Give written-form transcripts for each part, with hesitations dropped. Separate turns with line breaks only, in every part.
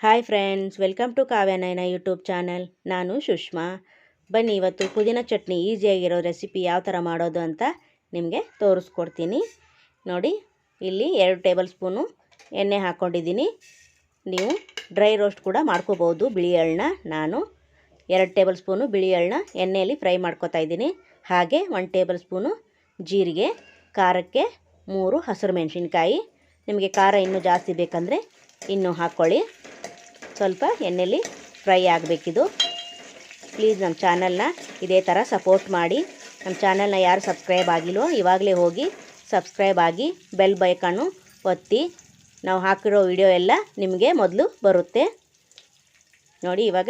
Hi friends, welcome to Kavyanayana YouTube channel. ನಾನು ಸುಷ್ಮಾ. ಬನ್ನಿ, ಇವತ್ತು ಪುದೀನ ಚಟ್ನಿ ಈಸಿಯಾಗಿರೋ ರೆಸಿಪಿ ಯಾವ ಥರ ಮಾಡೋದು ಅಂತ ನಿಮಗೆ ತೋರಿಸ್ಕೊಡ್ತೀನಿ. ನೋಡಿ, ಇಲ್ಲಿ 2 ಟೇಬಲ್ ಸ್ಪೂನು ಎಣ್ಣೆ ಹಾಕ್ಕೊಂಡಿದ್ದೀನಿ. ನೀವು ಡ್ರೈ ರೋಸ್ಟ್ ಕೂಡ ಮಾಡ್ಕೋಬೋದು ಬಿಳಿ ಎಳ್ಳನ್ನ. ನಾನು 2 ಟೇಬಲ್ ಸ್ಪೂನು ಬಿಳಿ ಎಳ್ಳನ್ನ ಎಣ್ಣೆಯಲ್ಲಿ ಫ್ರೈ ಮಾಡ್ಕೊತಾ ಇದ್ದೀನಿ. ಹಾಗೆ 1 ಟೇಬಲ್ ಸ್ಪೂನು ಜೀರಿಗೆ, ಖಾರಕ್ಕೆ 3 ಹಸಿರು ಮೆಣಸಿನ್ಕಾಯಿ. ನಿಮಗೆ ಖಾರ ಇನ್ನೂ ಜಾಸ್ತಿ ಬೇಕಂದರೆ ಇನ್ನೂ ಹಾಕ್ಕೊಳ್ಳಿ. ಸ್ವಲ್ಪ ಎಣ್ಣೆಯಲ್ಲಿ ಫ್ರೈ ಆಗಬೇಕಿದು. ಪ್ಲೀಸ್ ನಮ್ಮ ಚಾನಲ್ನ ಇದೇ ಥರ ಸಪೋರ್ಟ್ ಮಾಡಿ. ನಮ್ಮ ಚಾನಲ್ನ ಯಾರು ಸಬ್ಸ್ಕ್ರೈಬ್ ಆಗಿಲ್ವೋ ಇವಾಗಲೇ ಹೋಗಿ ಸಬ್ಸ್ಕ್ರೈಬ್ ಆಗಿ ಬೆಲ್ ಬೈಕನ್ನು ಒತ್ತಿ. ನಾವು ಹಾಕಿರೋ ವಿಡಿಯೋ ಎಲ್ಲ ನಿಮಗೆ ಮೊದಲು ಬರುತ್ತೆ. ನೋಡಿ, ಇವಾಗ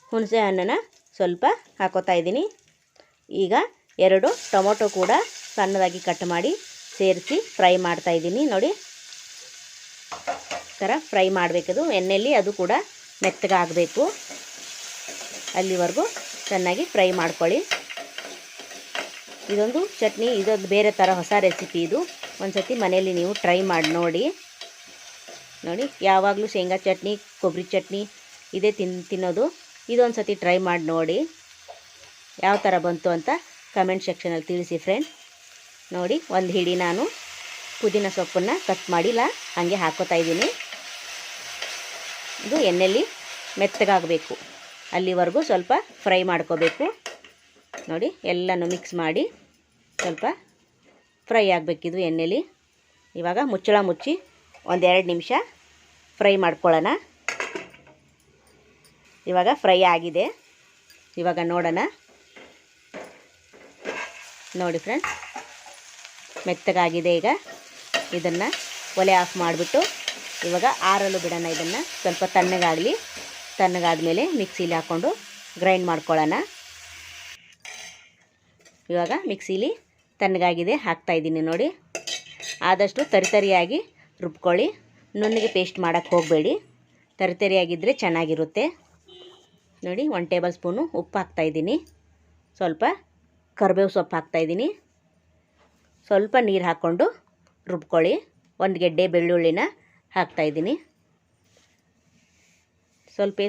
ಹುಣಸೆ ಹಣ್ಣನ್ನು ಸ್ವಲ್ಪ ಹಾಕೋತಾ ಇದ್ದೀನಿ. ಈಗ 2 ಟೊಮೊಟೊ ಕೂಡ ಸಣ್ಣದಾಗಿ ಕಟ್ ಮಾಡಿ ಸೇರಿಸಿ ಫ್ರೈ ಮಾಡ್ತಾಯಿದ್ದೀನಿ. ನೋಡಿ, ಥರ ಫ್ರೈ ಮಾಡಬೇಕದು ಎಣ್ಣೆಯಲ್ಲಿ. ಅದು ಕೂಡ ಮೆತ್ತಗಾಗಬೇಕು, ಅಲ್ಲಿವರೆಗೂ ಚೆನ್ನಾಗಿ ಫ್ರೈ ಮಾಡ್ಕೊಳ್ಳಿ. ಇದೊಂದು ಚಟ್ನಿ, ಇದೊಂದು ಬೇರೆ ಥರ ಹೊಸ ರೆಸಿಪಿ. ಇದು ಒಂದು ಸತಿ ಮನೆಯಲ್ಲಿ ನೀವು ಟ್ರೈ ಮಾಡಿ ನೋಡಿ. ನೋಡಿ, ಯಾವಾಗಲೂ ಶೇಂಗಾ ಚಟ್ನಿ, ಕೊಬ್ಬರಿ ಚಟ್ನಿ ಇದೇ ತಿನ್ನೋದು. ಇದೊಂದು ಸತಿ ಟ್ರೈ ಮಾಡಿ ನೋಡಿ, ಯಾವ ಥರ ಬಂತು ಅಂತ ಕಮೆಂಟ್ ಸೆಕ್ಷನಲ್ಲಿ ತಿಳಿಸಿ ಫ್ರೆಂಡ್. ನೋಡಿ, ಒಂದು ಹಿಡಿ ನಾನು ಪುದೀನ ಸೊಪ್ಪನ್ನು ಕಟ್ ಮಾಡಿಲ್ಲ, ಹಾಗೆ ಹಾಕೋತಾ ಇದ್ದೀನಿ. ಇದು ಎಣ್ಣೆಯಲ್ಲಿ ಮೆತ್ತಗಾಗಬೇಕು, ಅಲ್ಲಿವರೆಗೂ ಸ್ವಲ್ಪ ಫ್ರೈ ಮಾಡ್ಕೋಬೇಕು. ನೋಡಿ, ಎಲ್ಲನೂ ಮಿಕ್ಸ್ ಮಾಡಿ ಸ್ವಲ್ಪ ಫ್ರೈ ಆಗಬೇಕಿದು ಎಣ್ಣೆಯಲ್ಲಿ. ಇವಾಗ ಮುಚ್ಚಳ ಮುಚ್ಚಿ 1-2 ನಿಮಿಷ ಫ್ರೈ ಮಾಡ್ಕೊಳ್ಳೋಣ. ಇವಾಗ ಫ್ರೈ ಆಗಿದೆ. ಇವಾಗ ನೋಡೋಣ. ನೋಡಿ ಫ್ರೆಂಡ್ಸ್, ಮೆತ್ತಗಾಗಿದೆ. ಈಗ ಇದನ್ನು ಒಲೆ ಆಫ್ ಮಾಡಿಬಿಟ್ಟು ಇವಾಗ ಆರಲು ಬಿಡೋಣ. ಇದನ್ನು ಸ್ವಲ್ಪ ತಣ್ಣಗಾಗಲಿ. ತಣ್ಣಗಾದ್ಮೇಲೆ ಮಿಕ್ಸಿಲಿ ಹಾಕ್ಕೊಂಡು ಗ್ರೈಂಡ್ ಮಾಡ್ಕೊಳ್ಳೋಣ. ಇವಾಗ ಮಿಕ್ಸಿಲಿ ತಣ್ಣಗಾಗಿದೆ, ಹಾಕ್ತಾಯಿದ್ದೀನಿ. ನೋಡಿ, ಆದಷ್ಟು ತರಿತರಿಯಾಗಿ ರುಬ್ಕೊಳ್ಳಿ. ನುಣ್ಣಗೆ ಪೇಸ್ಟ್ ಮಾಡೋಕ್ಕೆ ಹೋಗಬೇಡಿ. ತರಿತರಿಯಾಗಿದ್ದರೆ ಚೆನ್ನಾಗಿರುತ್ತೆ. ನೋಡಿ, 1 ಟೇಬಲ್ ಸ್ಪೂನು ಉಪ್ಪು ಹಾಕ್ತಾಯಿದ್ದೀನಿ. ಸ್ವಲ್ಪ ಕರಿಬೇವು ಸೊಪ್ಪು ಹಾಕ್ತಾಯಿದ್ದೀನಿ. ಸ್ವಲ್ಪ ನೀರು ಹಾಕ್ಕೊಂಡು ರುಬ್ಕೊಳ್ಳಿ. 1 ಗೆಡ್ಡೆ ಬೆಳ್ಳುಳ್ಳಿನ ಹಾಕ್ತಾಯಿದ್ದೀನಿ. ಸ್ವಲ್ಪ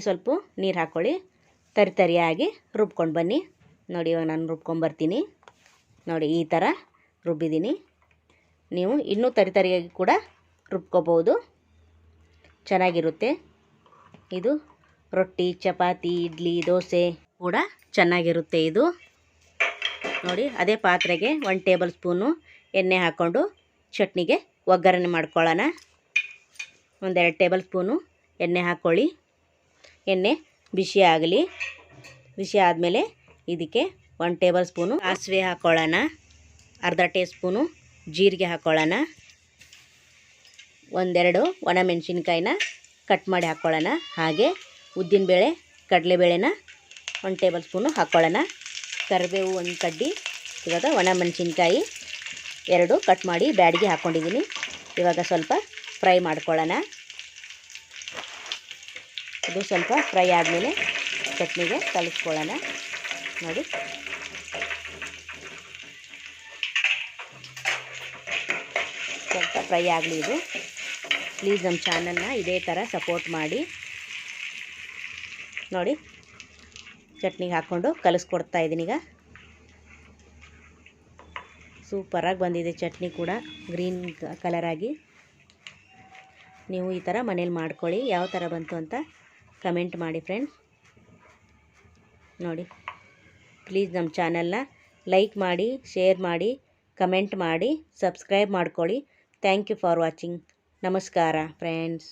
ನೀರು ಹಾಕ್ಕೊಳ್ಳಿ. ತರಿತರಿಯಾಗಿ ರುಬ್ಕೊಂಡು ಬನ್ನಿ. ನೋಡಿ, ಇವಾಗ ನಾನು ರುಬ್ಕೊಂಬರ್ತೀನಿ. ನೋಡಿ, ಈ ಥರ ರುಬ್ಬಿದ್ದೀನಿ. ನೀವು ಇನ್ನೂ ತರಿತರಿಯಾಗಿ ಕೂಡ ರುಬ್ಕೋಬೋದು, ಚೆನ್ನಾಗಿರುತ್ತೆ. ಇದು ರೊಟ್ಟಿ, ಚಪಾತಿ, ಇಡ್ಲಿ, ದೋಸೆ ಕೂಡ ಚೆನ್ನಾಗಿರುತ್ತೆ ಇದು. ನೋಡಿ, ಅದೇ ಪಾತ್ರೆಗೆ 1 ಟೇಬಲ್ ಸ್ಪೂನು ಎಣ್ಣೆ ಹಾಕ್ಕೊಂಡು ಚಟ್ನಿಗೆ ಒಗ್ಗರಣೆ ಮಾಡ್ಕೊಳ್ಳೋಣ. 1-2 ಟೇಬಲ್ ಸ್ಪೂನು ಎಣ್ಣೆ ಹಾಕ್ಕೊಳ್ಳಿ. ಎಣ್ಣೆ ಬಿಸಿ ಆಗಲಿ. ಬಿಸಿ ಆದಮೇಲೆ ಇದಕ್ಕೆ 1 ಟೇಬಲ್ ಸ್ಪೂನು ಸಾಸಿವೆ ಹಾಕ್ಕೊಳ್ಳೋಣ. ಅರ್ಧ ಟೀ ಸ್ಪೂನು ಜೀರಿಗೆ ಹಾಕ್ಕೊಳ್ಳೋಣ. 1-2 ಒಣಮೆಣಸಿನ್ಕಾಯಿನ ಕಟ್ ಮಾಡಿ ಹಾಕ್ಕೊಳ್ಳೋಣ. ಹಾಗೆ ಉದ್ದಿನಬೇಳೆ, ಕಡಲೆಬೇಳೆನ 1 ಟೇಬಲ್ ಸ್ಪೂನು ಹಾಕ್ಕೊಳ್ಳೋಣ. ಕರಿಬೇವು 1 ಕಡ್ಡಿ. ಇವಾಗ ಒಣಮೆಣಸಿನ್ಕಾಯಿ 2 ಕಟ್ ಮಾಡಿ ಬ್ಯಾಡಿಗೆ ಹಾಕ್ಕೊಂಡಿದ್ದೀನಿ. ಇವಾಗ ಸ್ವಲ್ಪ ಫ್ರೈ ಮಾಡ್ಕೊಳ್ಳೋಣ. ಇದು ಸ್ವಲ್ಪ ಫ್ರೈ ಆದಮೇಲೆ ಚಟ್ನಿಗೆ ಕಲಿಸ್ಕೊಳ್ಳೋಣ. ನೋಡಿ, ಸ್ವಲ್ಪ ಫ್ರೈ ಆಗಲಿ ಇದು. ಪ್ಲೀಸ್ ನಮ್ಮ ಚಾನಲ್ನ ಇದೇ ಥರ ಸಪೋರ್ಟ್ ಮಾಡಿ. ನೋಡಿ, ಚಟ್ನಿಗೆ ಹಾಕ್ಕೊಂಡು ಕಲಿಸ್ಕೊಡ್ತಾ ಇದ್ದೀನಿ. ಈಗ ಸೂಪರಾಗಿ ಬಂದಿದೆ ಚಟ್ನಿ ಕೂಡ, ಗ್ರೀನ್ ಕಲರಾಗಿ. ನೀವು ಈ ಥರ ಮನೇಲಿ ಮಾಡ್ಕೊಳ್ಳಿ. ಯಾವ ಥರ ಬಂತು ಅಂತ ಕಮೆಂಟ್ ಮಾಡಿ ಫ್ರೆಂಡ್ಸ್. ನೋಡಿ, ಪ್ಲೀಸ್ ನಮ್ಮ ಚಾನಲ್ನ ಲೈಕ್ ಮಾಡಿ, ಶೇರ್ ಮಾಡಿ, ಕಮೆಂಟ್ ಮಾಡಿ, ಸಬ್ಸ್ಕ್ರೈಬ್ ಮಾಡ್ಕೊಳ್ಳಿ. Thank you for watching. ನಮಸ್ಕಾರ ಫ್ರೆಂಡ್ಸ್.